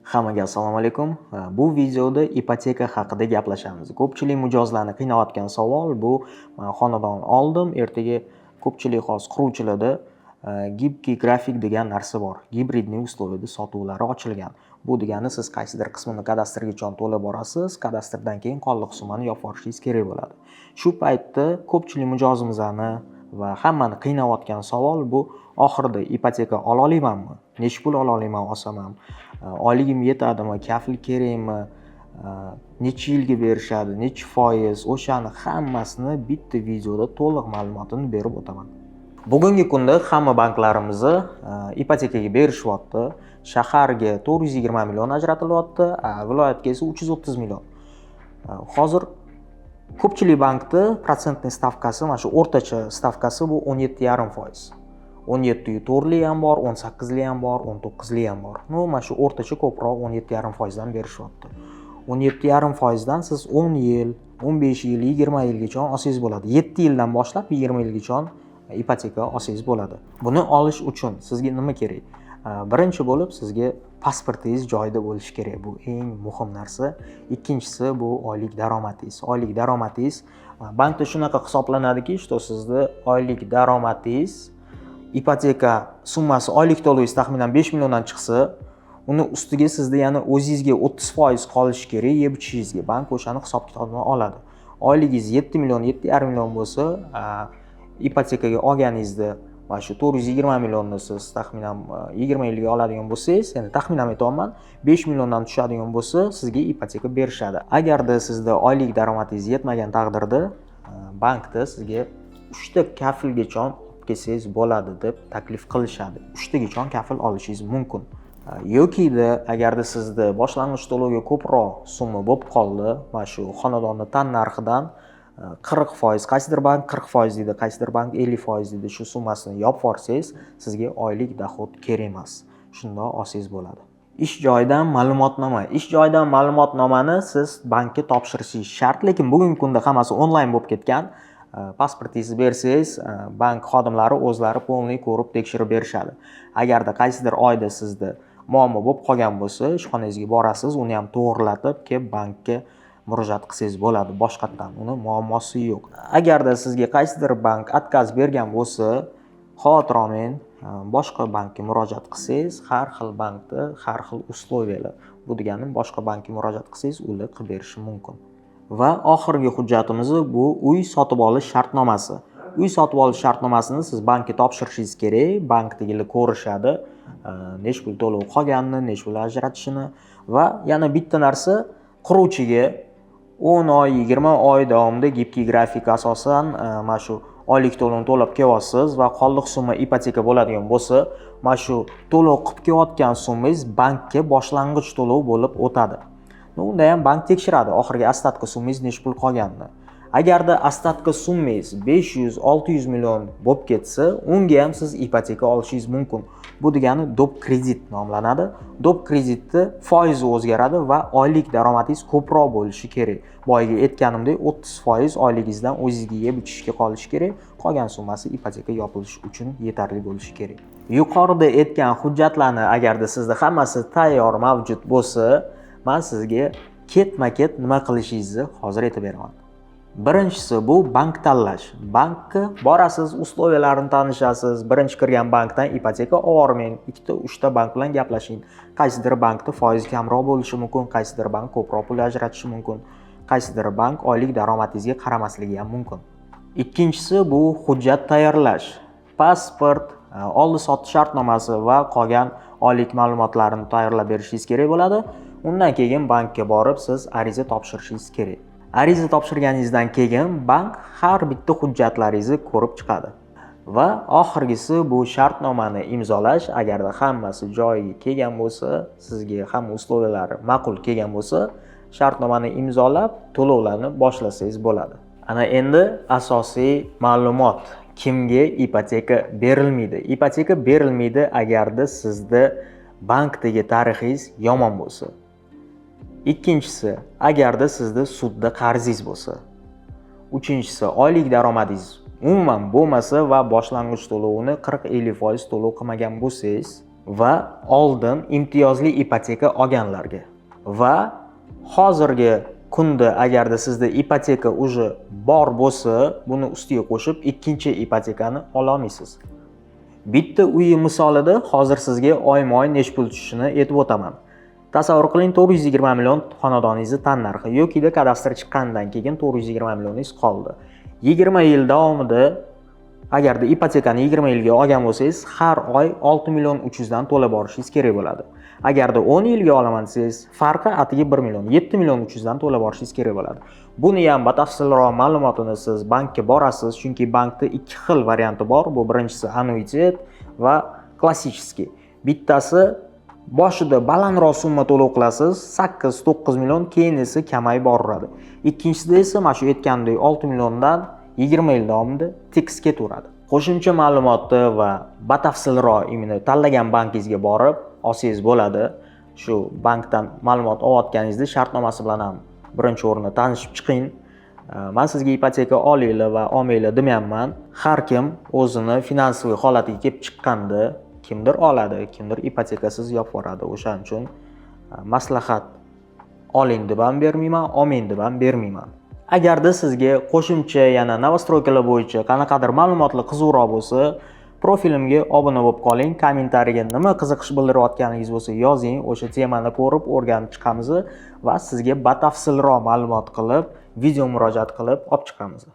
Hammaga assalomu alaykum. Bu videoda ipoteka haqida gaplashamiz. Ko'pchilik mijozlarni qiynayotgan savol bu xonadon oldim, ertaga ko'pchilik hozir quruvchilarda gibkiy grafik degan narsa bor. Gibridniy uslovida sotuvlari ochilgan. Bu degani siz qaysidir qismini kadastrgacha to'lab borasiz, kadastrdan keyin qoldiq summani yopib olishingiz kerak bo'ladi. Shu paytda ko'pchilik mijozimizlarni va hammani qiynayotgan savol bu oxirida ipoteka ola olamanmi? Necha pul ola olaman olsam ham? Oyligim yetadimi, kafil kerakmi, necha yilga berishadi, necha foiz, o'shani hammasini bitta videoda to'liq ma'lumotini berib o'taman. Bugungi kunda hamma banklarimizni ipotekaga berishyapti. Shaharga 420 million ajratilyapti, viloyatga esa 330 million. Hozir ko'pchilik bankda protsentning stavkasi, mana shu o'rtacha stavkasi bu 17,5%. 17,4li ham bor, 18li ham bor, 19li ham bor. Mana shu o'rtacha ko'proq 17,5% dan berishyapti. 17,5% dan siz 10 yil, 15 yil, 20 yilgacha olsangiz bo'ladi. 7 yildan boshlab 20 yilgacha ipoteka olsangiz bo'ladi. Buni olish uchun sizga nima kerak? Birinchi bo'lib sizga pasportingiz joyida bo'lishi kerak. Bu eng muhim narsa. Ikkinchisi bu oylik daromadingiz. Oylik daromadingiz bankda shunaqa hisoblanadiki, что sizda oylik daromadingiz ipoteka summasi oylik to'lovingiz taxminan 5 milliondan chiqsa, uni ustiga sizda yana o'zingizga 30% qolishi kerak yeb ichishingizga. Bank o'shani hisob-kitobini oladi. Oyligingiz 7 million, 7,5 million bo'lsa, ipotekaga olganingizda mana shu 420 millionni siz taxminan 20 yilga oladigan bo'lsangiz, endi taxminan aytayapman, 5 milliondan tushadigan bo'lsa, sizga ipoteka berishadi. Agarda sizda oylik daromadingiz yetmagan taqdirda, bankda sizga 3 ta kafilgacha kelsangiz bo'ladi deb taklif qilishadi. 3 tagacha kafil olishingiz mumkin. Yoki-da agarda sizda boshlang'ich to'lovga ko'proq summa bo'lib qoldi, mana shu xonadonni tan narxidan 40%, qaysidir bank 40% deydi, qaysidir bank 50% deydi, shu summasini yopib olsangiz, sizga oylik doxod kerak emas. Shundoq olsangiz bo'ladi. Ish joyidan ma'lumotnoma. Ish joyidan ma'lumotnomani siz bankka topshirishingiz shart, lekin bugungi kunda hammasi onlayn bo'lib ketgan. Pasportingizni bersangiz, bank xodimlari o'zlari polniy ko'rib tekshirib berishadi. Agarda qaysidir oyda sizda muammo bo'lib qolgan bo'lsa, ishxonangizga borasiz, uni ham to'g'rilatib kelib bankka murojaat qilsangiz bo'ladi. Boshqatdan uni muammosi yo'q. Agarda sizga qaysidir bank отказ bergan bo'lsa, xavotir olmang, boshqa bankka murojaat qilsangiz, har xil bankda har xil условиялар. Bu degani boshqa bankka murojaat qilsangiz, ular qilib berishi mumkin. Va oxirgi hujjatimiz bu uy sotib olish shartnomasi. Uy sotib olish shartnomasini siz bankka topshirishingiz kerak. Bankdagilar ko'rishadi, nech pul to'lov qolganini, nech pul ajratishini va yana bitta narsa, quruvchiga 10 oy, 20 oy davomida gibkiy grafik asosan mana shu oylik to'lovni to'lab kelyapsiz va qoldiq summa ipoteka bo'ladigan bo'lsa, mana shu to'lov qilib kelayotgan summangiz bankka boshlang'ich to'lov bo'lib o'tadi. Unda ham bank tekshiradi oxirgi ostatka summangiz nech pul qolganini. Agarda ostatka summangiz 500-600 million bo'lib ketsa, unga ham siz ipoteka olishingiz mumkin. Bu degani do'p kredit nomlanadi. Do'p kreditni foizi o'zgaradi va oylik daromadingiz ko'proq bo'lishi kerak. Boyaga aytganimdek 30% oyligingizdan o'zingizga yeb ichishga qolishi kerak. Qolgan summasi ipoteka yopilishi uchun yetarli bo'lishi kerak. Yuqorida aytgan hujjatlarni agarda sizda hammasi tayyor mavjud bo'lsa, men sizga ketma-ket nima qilishingizni hozir aytib beraman. Birinchisi bu bank tanlash. Bankka borasiz, условияларni tanishasiz. Birinchi kirgan bankdan ipoteka olmang. 2-3 ta bank bilan gaplashing. Qaysidir bankda foiz kamroq bo'lishi mumkin, qaysidir bank ko'proq pul ajratishi mumkin, qaysidir bank oylik daromadingizga qaramasligi ham mumkin. Ikkinchisi bu hujjat tayyorlash. Pasport, oldi-sotdi shartnomasi va qolgan oylik ma'lumotlarini tayyorlab berishingiz kerak bo'ladi. Undan keyin bankka borib siz ariza topshirishingiz kerak. Ariza topshirganingizdan keyin bank har bitta hujjatlaringizni ko'rib chiqadi. Va oxirgisi bu shartnomani imzolash. Agarda hammasi joyiga kelgan bo'lsa, sizga hamma условиялari ma'qul kelgan bo'lsa, shartnomani imzolab, to'lovlarni boshlasangiz bo'ladi. Ana endi asosiy ma'lumot. Kimga ipoteka berilmaydi? Ipoteka berilmaydi agarda sizda bankdagi tarixingiz yomon bo'lsa. Ikkinchisi, agarda sizda sudda qarzingiz bo'lsa. Uchinchisi, oylik daromadingiz umuman bo'lmasa va boshlang'ich to'lovini 40-50% to'lov qilmagan bo'lsangiz, va oldin imtiyozli ipoteka olganlarga va hozirgi kunda agarda sizda ipoteka уже bor bo'lsa, buni ustiga qo'shib ikkinchi ipotekani ola olmaysiz. Bitta uy misolida hozir sizga oyma-oy necha pul tushishini aytib o'taman. Tasavvur qiling, 420 million xonadoningizni tannarxi yokida kadastr chiqqandan keyin 420 millioningiz qoldi. 20 yil davomida agarda ipotekani 20 yilga olgan bo'lsangiz, har oy 6 million 300 dan to'lab borishingiz kerak bo'ladi. Agarda 10 yilga olaman desangiz, farqi atiga 1 million 7 million 300 dan to'lab borishingiz kerak bo'ladi. Buni ham batafsilroq ma'lumotini siz bankka borasiz, chunki bankda ikki xil varianti bor. Bu birinchisi annuitet va klassический. Bittasi boshida balandroq summa to'lov qilasiz, 8-9 million, keyin esa kamayib boraveradi. Ikkinchisida esa mana shu aytgandek 6 milliondan 20 yil davomida tekis ketaveradi. Qo'shimcha ma'lumotni va batafsilroq imini tanlagan bankingizga borib olsangiz bo'ladi. Shu bankdan ma'lumot olayotganingizda shartnomasi bilan ham birinchi o'rinda tanishib chiqing. Men sizga ipoteka olinglar va olmanglar demayapman. Har kim o'zini finansiy holatiga kelib chiqqanda kimdir oladi, kimdir ipotekasiz yopib yuboradi. O'shaning uchun maslahat oling deb ham bermayman, olmang deb ham bermayman. Agarda sizga qo'shimcha yana novostroykalar bo'yicha qanaqadir ma'lumotlar qiziqroq bo'lsa, profilimga obuna bo'lib qoling. Kommentariyaga nima qiziqish bildirayotganingiz bo'lsa yozing. O'sha temani ko'rib o'rganib chiqamiz va sizga batafsilroq ma'lumot qilib, video murojaat qilib olib chiqamiz.